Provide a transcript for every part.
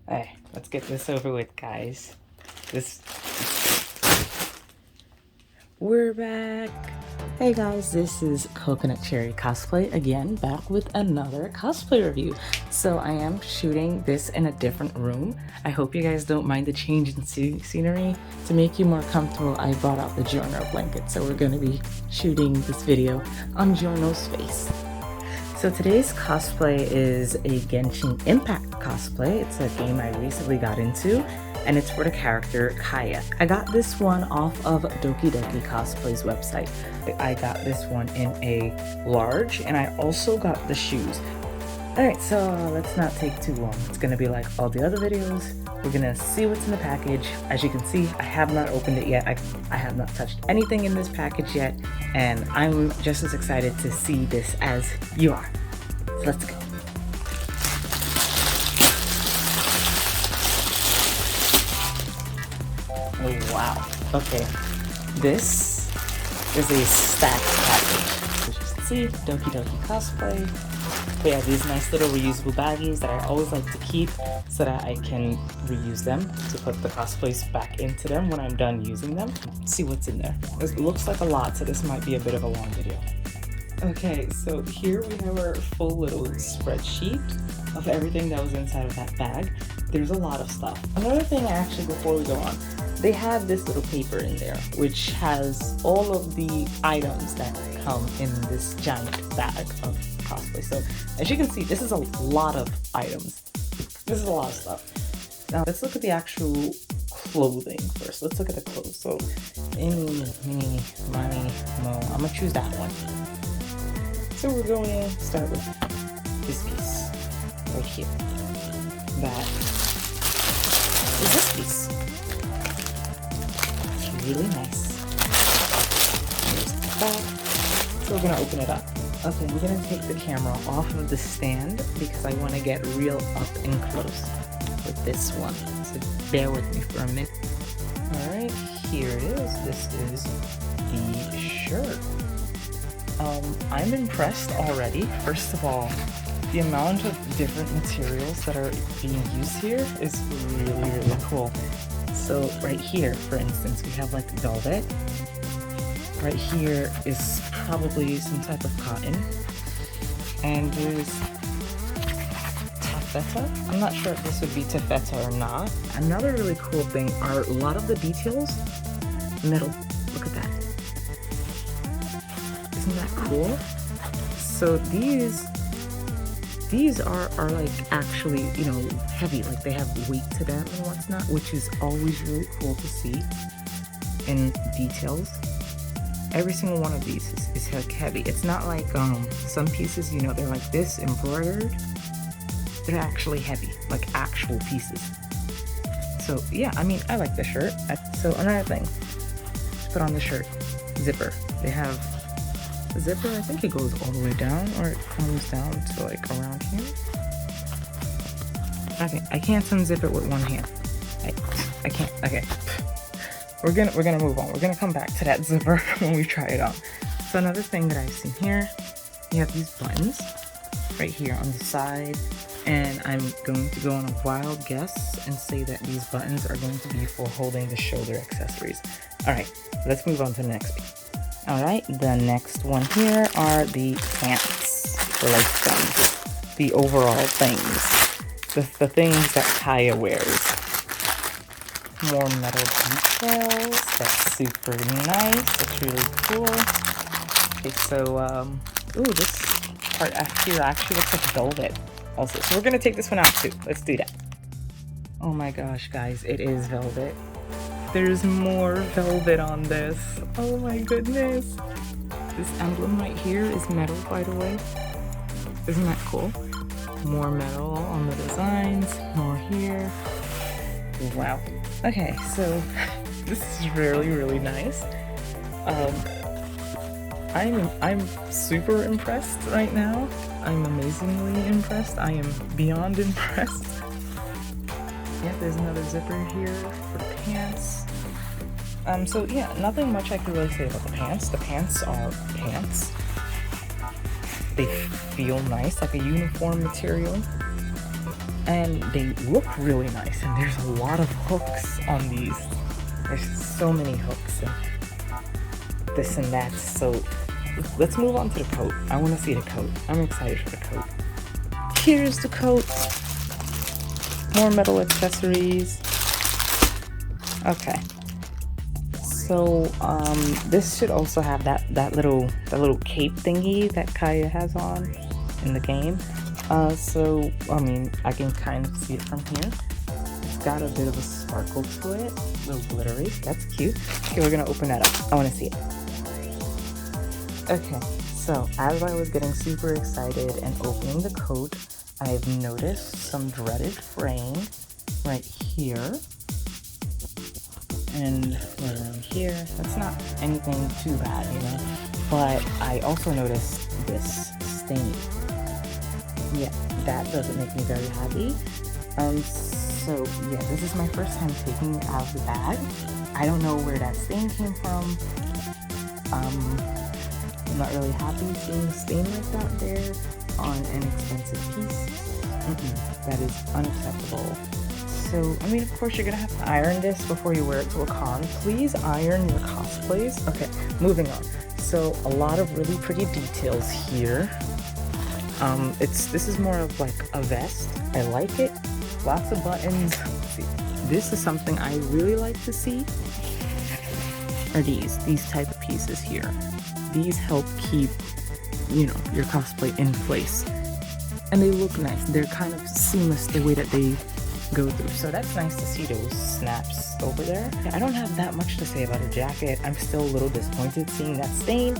Hey, let's get this over with, guys. We're back. Hey guys, this is Coconut Cherry Cosplay again, back with another cosplay review. So I am shooting this in a different room. I hope you guys don't mind the change in scenery. To make you more comfortable, I brought out the Giorno blanket. So we're gonna be shooting this video on Giorno's face. So today's cosplay is a Genshin Impact cosplay. It's a game I recently got into, and it's for the character Kaeya. I got this one off of DOKIDOKI Cosplay's website. I got this one in a large, and I also got the shoes. Alright, so let's not take too long. It's gonna be like all the other videos. We're gonna see what's in the package. As you can see, I have not opened it yet. I have not touched anything in this package yet, and I'm just as excited to see this as you are. So let's go. Oh wow. Okay. This is a stacked package. As you can see, DOKIDOKI Cosplay. They have these nice little reusable baggies that I always like to keep so that I can reuse them to put the cosplays back into them when I'm done using them. Let's see what's in there. It looks like a lot, so this might be a bit of a long video. Okay, so here we have our full little spreadsheet of everything that was inside of that bag. There's a lot of stuff. Another thing actually before we go on, they have this little paper in there which has all of the items that come in this giant bag of cosplay. So as you can see, this is a lot of items. This is a lot of stuff. Now let's look at the actual clothing first. Let's look at the clothes. So any, mini, money, mo. I'm gonna choose that one. So we're going to start with this piece right here. That is this piece. It's really nice. Here's the back. So we're gonna open it up. Okay, we're gonna take the camera off of the stand because I want to get real up and close with this one. So bear with me for a minute. Alright, here it is. This is the shirt. I'm impressed already. First of all, the amount of different materials that are being used here is really, really cool. So right here, for instance, we have like velvet. Right here is probably some type of cotton. And there's taffeta. I'm not sure if this would be taffeta or not. Another really cool thing are a lot of the details. Metal. Look at that. Isn't that cool? So these are like actually, you know, heavy. Like they have weight to them and what's not, which is always really cool to see in details. Every single one of these is heavy. It's not like some pieces, you know, they're like this embroidered. They're actually heavy, like actual pieces. So yeah, I mean, I like the shirt. So another thing, to put on the shirt, zipper. They have a zipper. I think it goes all the way down, or it comes down to like around here. Okay, I can't unzip it with one hand. I can't. Okay. We're gonna move on. We're gonna come back to that zipper when we try it on. So another thing that I've seen here, you have these buttons right here on the side, and I'm going to go on a wild guess and say that these buttons are going to be for holding the shoulder accessories. Alright, let's move on to the next piece. Alright, the next one here are the pants, or like the overall things, the things that Kaeya wears. More metal details. That's super nice. That's really cool. Okay, so ooh, this part here actually looks like velvet also. So we're gonna take this one out too. Let's do that. Oh my gosh, guys, it is velvet. There's more velvet on this. Oh my goodness. This emblem right here is metal, by the way. Isn't that cool? More metal on the designs. More here. Wow. Okay, so this is really, really nice. I'm super impressed right now. I'm amazingly impressed. I am beyond impressed. Yeah, there's another zipper here for the pants. So yeah, nothing much I can really say about the pants. The pants are pants. They feel nice, like a uniform material. and they look really nice, and there's a lot of hooks on these. There's so many hooks and this and that. So let's move on to the coat. I want to see the coat. I'm excited for the coat. Here's the coat. More metal accessories. Okay. So this should also have that little cape thingy that Kaeya has on in the game. So I mean, I can kind of see it from here. It's got a bit of a sparkle to it, a little glittery. That's cute. Okay, we're gonna open that up. I want to see it. Okay, so as I was getting super excited and opening the coat, I've noticed some dreaded fraying right here and right around here. That's not anything too bad, you know, but I also noticed this stain. Yeah, that doesn't make me very happy. So yeah, this is my first time taking it out of the bag. I don't know where that stain came from. I'm not really happy seeing a stain like that there on an expensive piece. That is unacceptable. So, I mean, of course, you're gonna have to iron this before you wear it to a con. Please iron your cosplays. Okay, moving on. So, a lot of really pretty details here. This is more of like a vest. I like it. Lots of buttons. See, this is something I really like to see. Are these type of pieces here. These help keep, you know, your cosplay in place. And they look nice. They're kind of seamless the way that they go through. So that's nice to see those snaps over there. I don't have that much to say about a jacket. I'm still a little disappointed seeing that stain.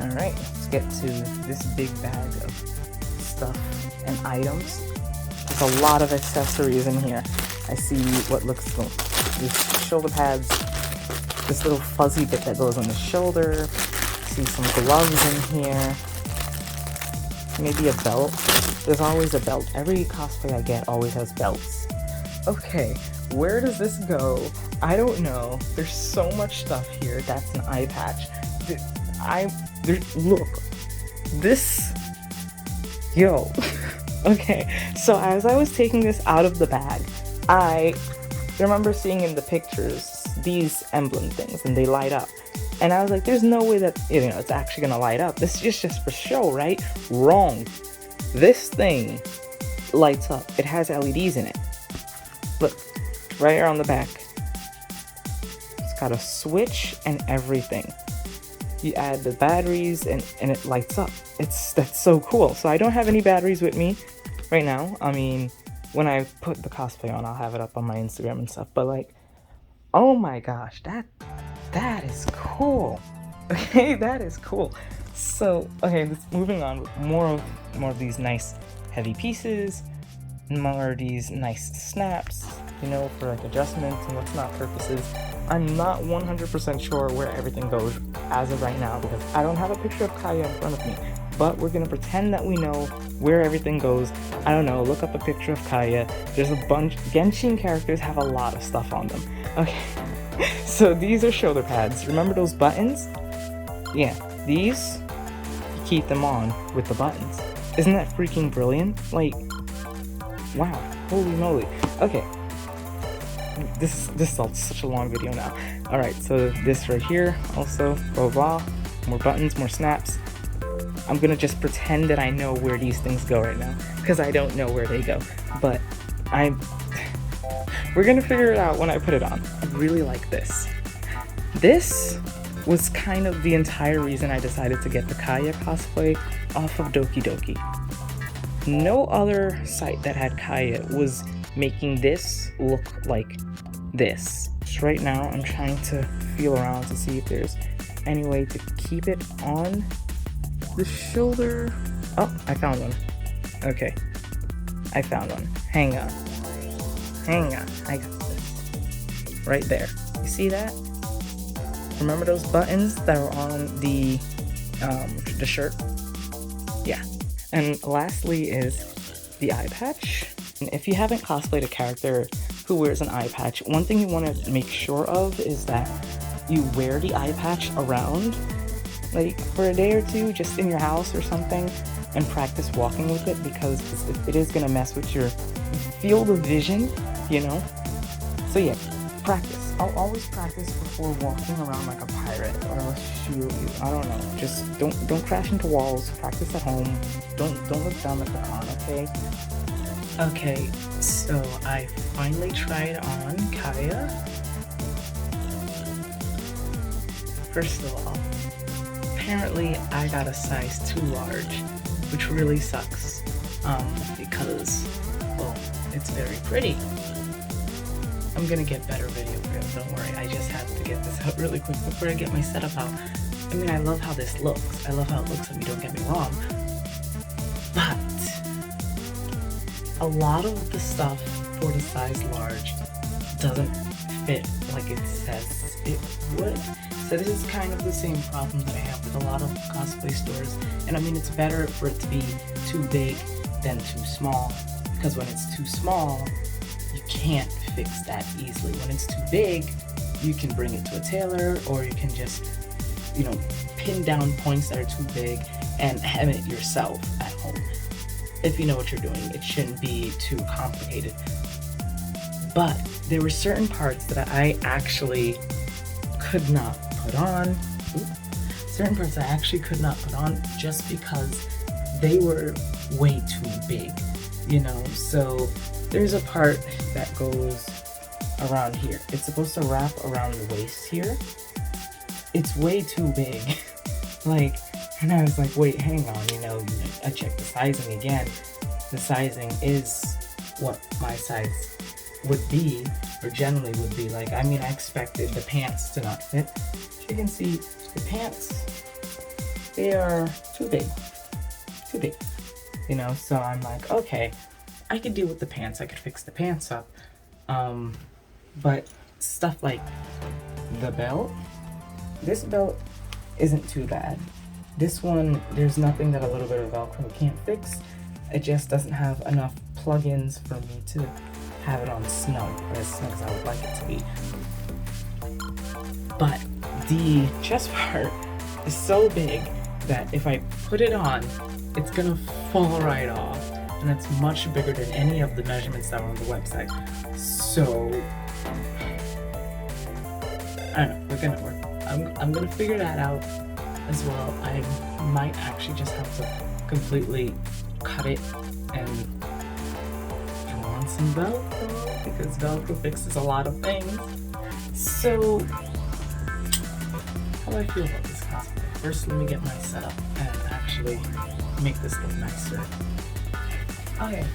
Alright, let's get to this big bag of stuff and items. There's a lot of accessories in here. I see what looks like these shoulder pads, this little fuzzy bit that goes on the shoulder. See some gloves in here. Maybe a belt. There's always a belt. Every cosplay I get always has belts. Okay, where does this go? I don't know. There's so much stuff here. That's an eye patch. Look. This. Yo. Okay, so as I was taking this out of the bag, I remember seeing in the pictures these emblem things, and they light up. And I was like, there's no way that, you know, it's actually gonna light up. This is just for show, right? Wrong. This thing lights up. It has LEDs in it. Look, right here on the back. It's got a switch and everything. You add the batteries and it lights up. That's so cool. So I don't have any batteries with me right now. I mean, when I put the cosplay on, I'll have it up on my Instagram and stuff. But like, oh my gosh, that is cool. Okay, that is cool. So, okay, moving on with more of these nice heavy pieces, more of these nice snaps, you know, for like adjustments and whatnot purposes. I'm not 100% sure where everything goes as of right now because I don't have a picture of Kaeya in front of me. But we're gonna pretend that we know where everything goes. I don't know, look up a picture of Kaeya. There's a bunch. Genshin characters have a lot of stuff on them. Okay. So these are shoulder pads. Remember those buttons? Yeah, these, you keep them on with the buttons. Isn't that freaking brilliant? Like, wow, holy moly. Okay, this is all such a long video now. Alright, so this right here, also, blah, blah, more buttons, more snaps. I'm gonna just pretend that I know where these things go right now, because I don't know where they go, but we're gonna figure it out when I put it on. I really like this. This was kind of the entire reason I decided to get the Kaeya cosplay off of Dokidoki. No other site that had Kaeya was making this look like this. Just right now, I'm trying to feel around to see if there's any way to keep it on the shoulder. Oh, I found one. Okay, I found one. Hang on. I got this. Right there. You see that? Remember those buttons that are on the shirt? Yeah. And lastly is the eye patch. And if you haven't cosplayed a character who wears an eye patch, one thing you want to make sure of is that you wear the eye patch around, like for a day or two, just in your house or something. and practice walking with it, because it is gonna mess with your field of vision, you know? So yeah, practice. I'll always practice before walking around like a pirate, or I'll shoot you. I don't know. Just don't crash into walls. Practice at home. Don't look dumb at the con, okay? Okay, so I finally tried on Kaeya. First of all, apparently I got a size too large, which really sucks, because, well, it's very pretty. I'm gonna get better video for it, don't worry. I just had to get this out really quick before I get my setup out. I mean, I love how this looks. I love how it looks, I mean, don't get me wrong. But a lot of the stuff for the size large doesn't fit like it says it would. So this is kind of the same problem that I have with a lot of cosplay stores. And I mean, it's better for it to be too big than too small, because when it's too small, you can't fix that easily. When it's too big, you can bring it to a tailor, or you can just, you know, pin down points that are too big and hem it yourself at home. If you know what you're doing, it shouldn't be too complicated. But there were certain parts that I actually could not put on. Certain parts I actually could not put on just because they were way too big, you know? So there's a part that goes around here. It's supposed to wrap around the waist here. It's way too big. Like, and I was like, wait, hang on, you know, I checked the sizing again. The sizing is what my size would be, or generally would be. Like, I mean, I expected the pants to not fit. As you can see, the pants, they are too big, you know? So I'm like, okay, I could deal with the pants, I could fix the pants up. But stuff like the belt, this belt isn't too bad. This one, there's nothing that a little bit of Velcro can't fix. It just doesnn't have enough plugins for me to have it on snug, or as snug as I would like it to be. But the chest part is so big that if I put it on, it's gonna fall right off. And it's much bigger than any of the measurements that were on the website. So, I don't know, we're gonna work. I'm gonna figure that out as well. I might actually just have to completely cut it and draw on some Velcro, because Velcro fixes a lot of things. So, how do I feel about this cosplay? First, let me get my setup and actually make this look nicer. Okay,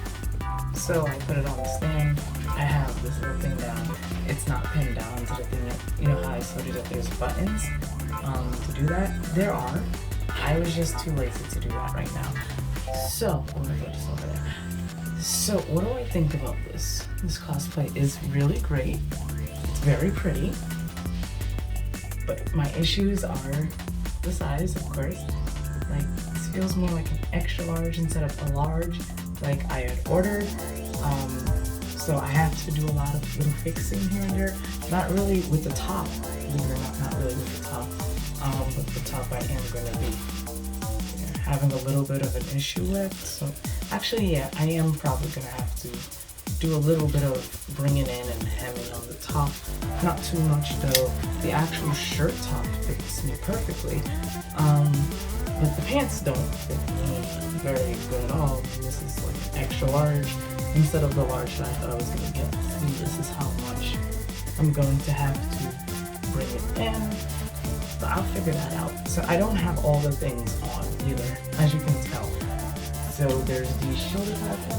so I put it on the stand. I have this little thing down. It's not pinned down to the thing yet. You know how I told you that there's buttons to do that? There are. I was just too lazy to do that right now. So, oh my god, it's over there. So, what do I think about this? This cosplay is really great. It's very pretty. But my issues are the size, of course. Like, this feels more like an extra large instead of a large, like I had ordered. So I have to do a lot of little fixing here and there. Not really with the top, believe it or not really with the top. But the top I am going to be having a little bit of an issue with. So actually, yeah, I am probably going to have to do a little bit of bringing in and hemming on the top. Not too much though. The actual shirt top fits me perfectly. But the pants don't fit me very good at all. And this is like an extra large instead of the large that I thought I was going to get. See, this is how much I'm going to have to bring it in. But I'll figure that out. So I don't have all the things on either, as you can tell. So there's the shoulder pads.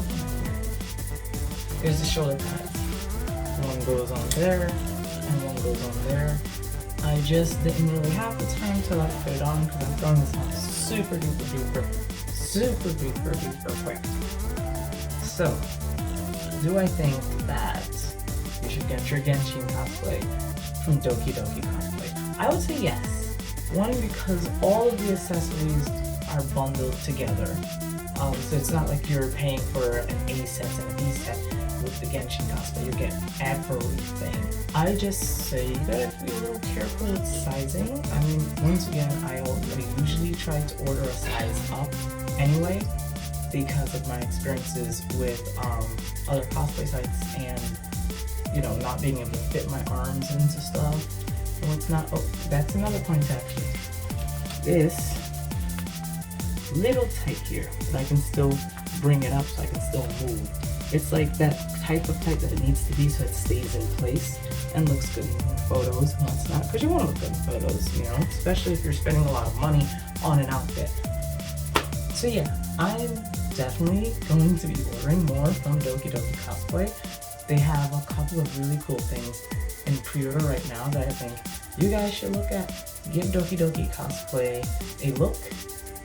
There's the shoulder pads. One goes on there, and one goes on there. I just didn't really have the time to like put it on because I'm throwing this on super duper quick. So, do I think that you should get your Genshin cosplay from DOKIDOKI Cosplay? I would say yes. One, because all of the accessories are bundled together. So it's not like you're paying for an A set and a B set. With the Genshin cosplay, you get everything. I just say you gotta be a little careful with sizing. I mean, once again, I usually try to order a size up anyway, because of my experiences with other cosplay sites and, you know, not being able to fit my arms into stuff and whatnot. Oh, that's another point actually. This little tight here, but I can still bring it up so I can still move. It's like that type of tight that it needs to be so it stays in place and looks good in photos and what's not, because you want to look good in photos, you know, especially if you're spending a lot of money on an outfit. So yeah, I'm definitely going to be ordering more from DOKIDOKI Cosplay. They have a couple of really cool things in pre-order right now that I think you guys should look at. Give DOKIDOKI Cosplay a look.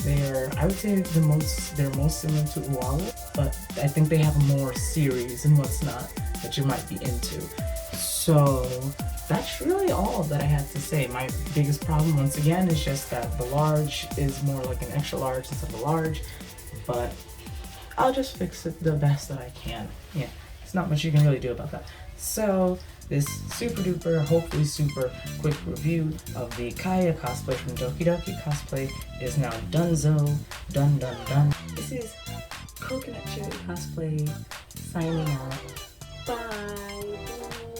They're, I would say they're most similar to Uawa, but I think they have more series and what's not that you might be into. So that's really all that I have to say. My biggest problem once again is just that the large is more like an extra large instead of a large, but I'll just fix it the best that I can. Yeah, there's not much you can really do about that. So this super duper, hopefully super quick review of the Kaeya cosplay from DOKIDOKI Cosplay is now donezo. Done. This is Coconut Cherry Cosplay signing out. Bye.